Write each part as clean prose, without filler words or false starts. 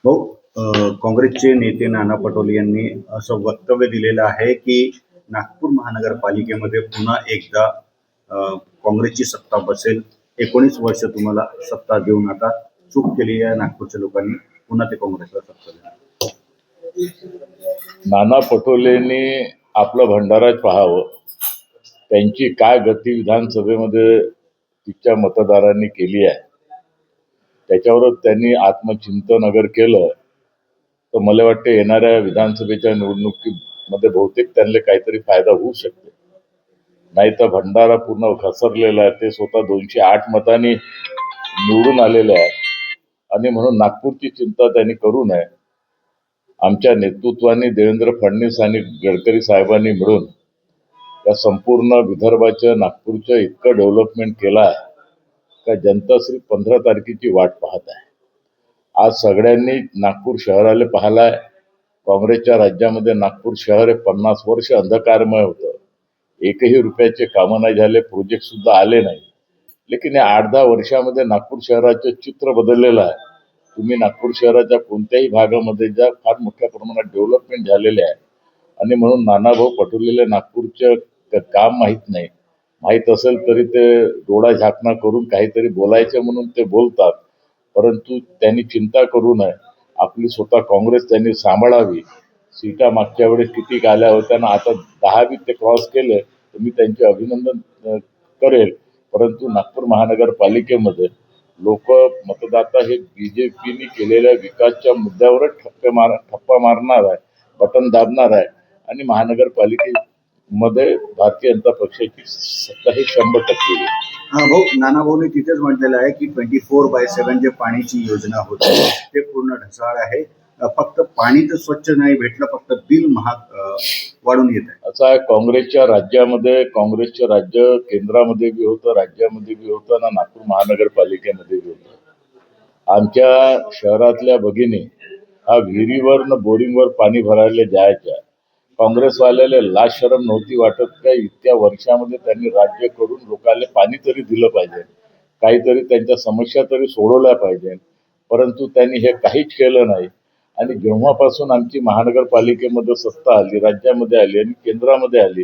भाऊ, काँग्रेसचे नेते नाना पटोले यांनी असं वक्तव्य दिलेलं आहे की नागपूर महानगरपालिकेमध्ये पुन्हा एकदा काँग्रेसची सत्ता बसेल. 19 वर्ष तुम्हाला सत्ता देऊन आता चूक केली आहे नागपूरच्या लोकांनी, पुन्हा ते काँग्रेसला सत्ता देणार. नाना पटोलेंनी आपलं भंडाराच पाहावं. त्यांची काय गती विधानसभेमध्ये तिच्या मतदारांनी केली आहे त्याच्यावरच त्यांनी आत्मचिंतन अगर केलं तर मला वाटतं येणाऱ्या विधानसभेच्या निवडणुकीमध्ये बहुतेक त्यांना काहीतरी फायदा होऊ शकते. नाही तर भंडारा पूर्ण घसरलेला आहे. ते स्वतः 208 मतांनी निवडून आलेले आहे आणि म्हणून नागपूरची चिंता त्यांनी करू नये. आमच्या नेतृत्वाने देवेंद्र फडणवीस आणि गडकरी साहेबांनी मिळून या संपूर्ण विदर्भाच्या नागपूरचं इतकं डेव्हलपमेंट केलं आहे का जनता सिर्फ 15 तारखेची वाट पाहत आहे. आज सगळ्यांनी नागपूर शहराला पाहिलाय. काँग्रेसच्या राज्यामध्ये नागपूर शहर हे 50 वर्ष अंधकारमय होतं. एकही रुपयाचे कामं नाही झाले, प्रोजेक्ट सुद्धा आले नाही. लेकिन या 8-10 वर्षामध्ये नागपूर शहराचं चित्र बदललेलं आहे. तुम्ही नागपूर शहराच्या कोणत्याही भागामध्ये ज्या फार मोठ्या प्रमाणात डेव्हलपमेंट झालेले आहे आणि म्हणून नानाभाऊ पटोलेले नागपूरचं काम माहीत नाही. माहीत असेल तरी ते डोळा झाकणा करून काहीतरी बोलायचं म्हणून ते बोलतात. परंतु त्यांनी चिंता करू नये. आपली स्वतः काँग्रेस त्यांनी सांभाळावी. सीटा मागच्या वेळेस किती आल्या होत्या ना, आता 10 बी ते क्रॉस केले तर मी त्यांचे अभिनंदन करेल. परंतु नागपूर महानगरपालिकेमध्ये लोक मतदाता हे बीजेपीने केलेल्या विकासच्या मुद्द्यावरच ठप्पा मारणार आहे, बटन दाबणार आहे आणि महानगरपालिकेमध्ये भारतीय जनता पक्षाची सत्ता ही 100% येईल. भाऊ, नाना भाऊने तिथेच म्हटलेलं आहे की 24/7 जे पाण्याची योजना होती ते पूर्ण ढसाळ आहे. फक्त पाणी तर स्वच्छ नाही भेटलं, फक्त बिल महाग वाढून येत आहे. असं आहे, काँग्रेसच्या राज्यामध्ये, काँग्रेसचं राज्य केंद्रामध्ये बी होतं, राज्यामध्ये बी होतं ना, नागपूर महानगरपालिकेमध्ये बी होतं. आमच्या शहरातल्या भगिनी हा विहिरीवर न बोरिंगवर पाणी भरायला जायच्या. काँग्रेसवाल्याला लाज शरम नव्हती वाटत का? इतक्या वर्षामध्ये त्यांनी राज्य करून लोकांना पाणी तरी दिलं पाहिजे, काहीतरी त्यांच्या समस्या तरी सोडवल्या पाहिजे. परंतु त्यांनी हे काहीच केलं नाही. आणि जेव्हापासून आमची महानगरपालिकेमध्ये सत्ता आली, राज्यामध्ये आली आणि केंद्रामध्ये आली,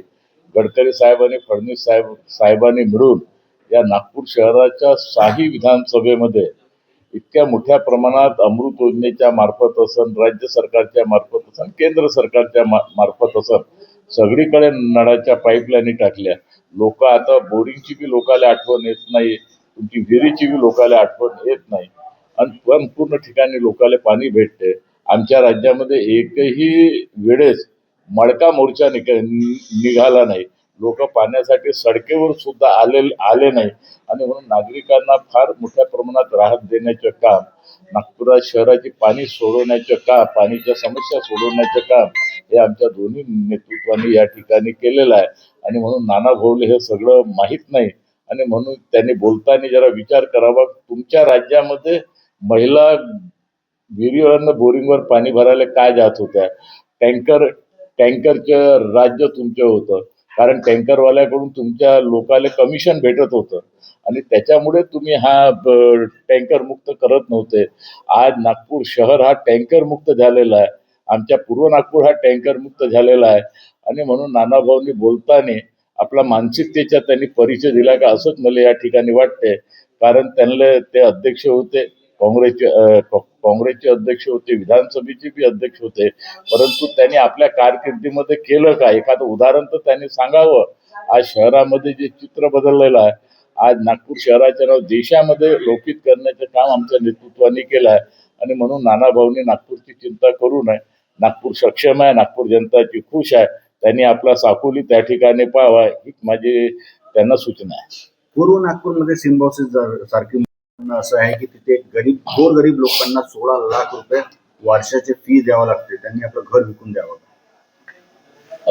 गडकरी साहेब आणि फडणवीस साहेबांनी मिळून या नागपूर शहराच्या 6ही विधानसभेमध्ये इतक्या मोठ्या प्रमाणात अमृत योजनेच्या मार्फत असन, राज्य सरकारच्या मार्फत असन, केंद्र सरकारच्या मार्फत असन, सगळीकडे नळाच्या पाईपलाईनी टाकल्या. लोक आता बोरिंगची बी लोकाला आठवण येत नाही, तुमची विहिरीची बी लोकाला आठवण येत नाही आणि संपूर्ण ठिकाणी लोकाला पाणी भेटते. आमच्या राज्यामध्ये एकही वेळेस मडका मोर्चा निघाला नाही. लोक पाण्यासाठी सडकेवर सुद्धा आले नाही आणि म्हणून नागरिकांना फार मोठ्या प्रमाणात राहत देण्याचं काम, नागपूर शहराची पाणी सोडवण्याचं काम, पाणीच्या समस्या सोडवण्याचं काम हे आमच्या दोन्ही नेतृत्वाने या ठिकाणी केलेलं आहे. आणि म्हणून नाना भाऊले हे सगळं माहीत नाही आणि म्हणून त्यांनी बोलताना जरा विचार करावा. तुमच्या राज्यामध्ये महिला विहिरीवरनं बोरिंगवर पाणी भरायला काय जात होत्या? टँकरचं राज्य तुमचं होतं, कारण टँकरवाल्याकडून तुमच्या लोकांना कमिशन भेटत होतं आणि त्याच्यामुळे तुम्ही हा टँकर मुक्त करत नव्हते. आज नागपूर शहर हा टँकर मुक्त झालेला आहे. आमच्या पूर्व नागपूर हा टँकर मुक्त झालेला आहे आणि म्हणून नानाभाऊंनी बोलताना आपला मानसिकतेचा त्यांनी परिचय दिला का असंच मला या ठिकाणी वाटते. कारण त्यांना ते अध्यक्ष होते, काँग्रेसचे अध्यक्ष होते, विधानसभेचे बी अध्यक्ष होते. परंतु त्यांनी आपल्या कारकिर्दीमध्ये केलं का? एखादं उदाहरण तर त्यांनी सांगावं. आज शहरामध्ये जे चित्र बदललेलं आहे, आज नागपूर शहराचं नाव देशामध्ये लौकिक करण्याचं काम आमच्या नेतृत्वाने केलं आहे आणि म्हणून नानाभाऊंनी नागपूरची चिंता करू नये. नागपूर सक्षम आहे, नागपूर जनताची खुश आहे. त्यांनी आपला साकोली त्या ठिकाणी पाहावा ही माझी त्यांना सूचना आहे. पूर्व नागपूरमध्ये सिम्बॉसिस सारखी असं आहे की तिथे गोरगरीब लोकांना 16 लाख रुपये वर्षाची फी द्यावं लागते. त्यांनी आपलं घर विकून द्यावं.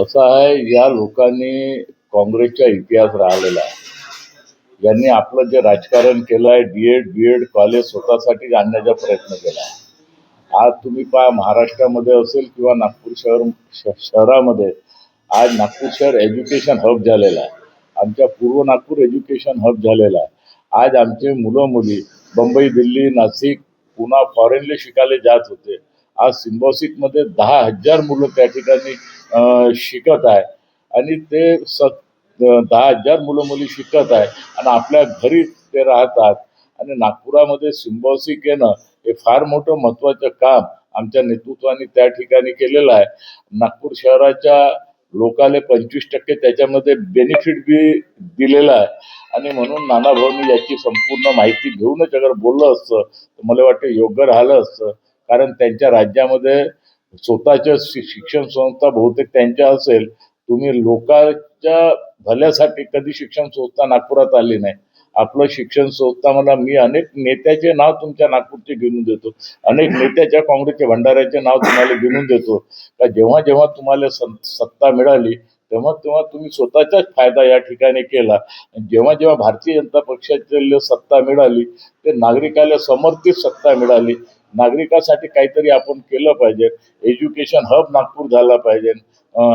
असं आहे, या लोकांनी काँग्रेसचा इतिहास राहिलेला आहे. यांनी आपलं जे राजकारण केलं आहे, बीएड कॉलेज स्वतःसाठी आणण्याचा प्रयत्न केला आहे. आज तुम्ही पहा, महाराष्ट्रामध्ये असेल किंवा नागपूर शहरामध्ये आज नागपूर शहर एज्युकेशन हब झालेला आहे. आमच्या पूर्व नागपूर एज्युकेशन हब झालेला आहे. आज आमचे मुलं मुली मुंबई, दिल्ली, नाशिक, पुन्हा फॉरेनले शिकायला जात होते. आज सिम्बॉसिसमध्ये 10,000 मुलं त्या ठिकाणी शिकत आहे आणि ते 10,000 मुलं मुली शिकत आहे आणि आपल्या घरी ते राहतात. आणि नागपुरामध्ये सिम्बॉसिस येणं हे फार मोठं महत्वाचं काम आमच्या नेतृत्वाने त्या ठिकाणी केलेलं आहे. नागपूर शहराच्या लोकाले 25% त्याच्यामध्ये बेनिफिट बी दिलेला आहे. आणि म्हणून नानाभाऊंनी याची संपूर्ण माहिती घेऊनच अगर बोललं असतं तर मला वाटतं योग्य राहिलं असतं. कारण त्यांच्या राज्यामध्ये स्वतःच्या शिक्षण संस्था बहुतेक त्यांच्या असेल. तुम्ही लोकांच्या भल्यासाठी कधी शिक्षण संस्था नागपुरात आली नाही. आपलं शिक्षण संस्था मला मी अनेक नेत्याचे नाव तुमच्या नागपूरचे घेऊन देतो. अनेक नेत्याच्या काँग्रेसच्या भंडाऱ्याचे नाव तुम्हाला घेऊन देतो. का जेव्हा जेव्हा तुम्हाला सत्ता मिळाली तेव्हा तेव्हा तुम्ही स्वतःचाच फायदा या ठिकाणी केला. जेव्हा जेव्हा भारतीय जनता पक्षाची सत्ता मिळाली ते नागरिकाला समर्पित सत्ता मिळाली. नागरिकासाठी काहीतरी आपण केलं पाहिजे. एज्युकेशन हब नागपूर झाला पाहिजे,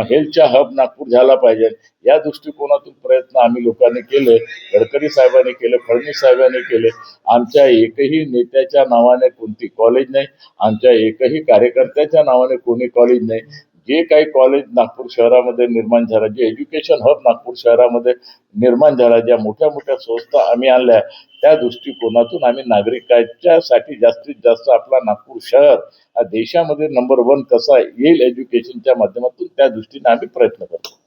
हेल्थच्या हब नागपूर झाला पाहिजे. या दृष्टिकोनातून प्रयत्न आम्ही लोकांनी केले. गडकरी साहेबांनी केले, फडणवीस साहेबांनी केले. आमच्या एकही नेत्याच्या नावाने कोणती कॉलेज नाही, आमच्या एकही कार्यकर्त्याच्या नावाने कोणी कॉलेज नाही. जे काही कॉलेज नागपूर शहरामध्ये निर्माण झाला, जे एज्युकेशन हब नागपूर शहरामध्ये निर्माण झाला, ज्या मोठ्या मोठ्या संस्था आम्ही आणल्या त्या दृष्टिकोनातून आम्ही नागरिकांच्यासाठी जास्तीत जास्त आपला नागपूर शहर हा देशामध्ये नंबर 1 कसा येईल एज्युकेशनच्या माध्यमातून त्या दृष्टीने आम्ही प्रयत्न करतो.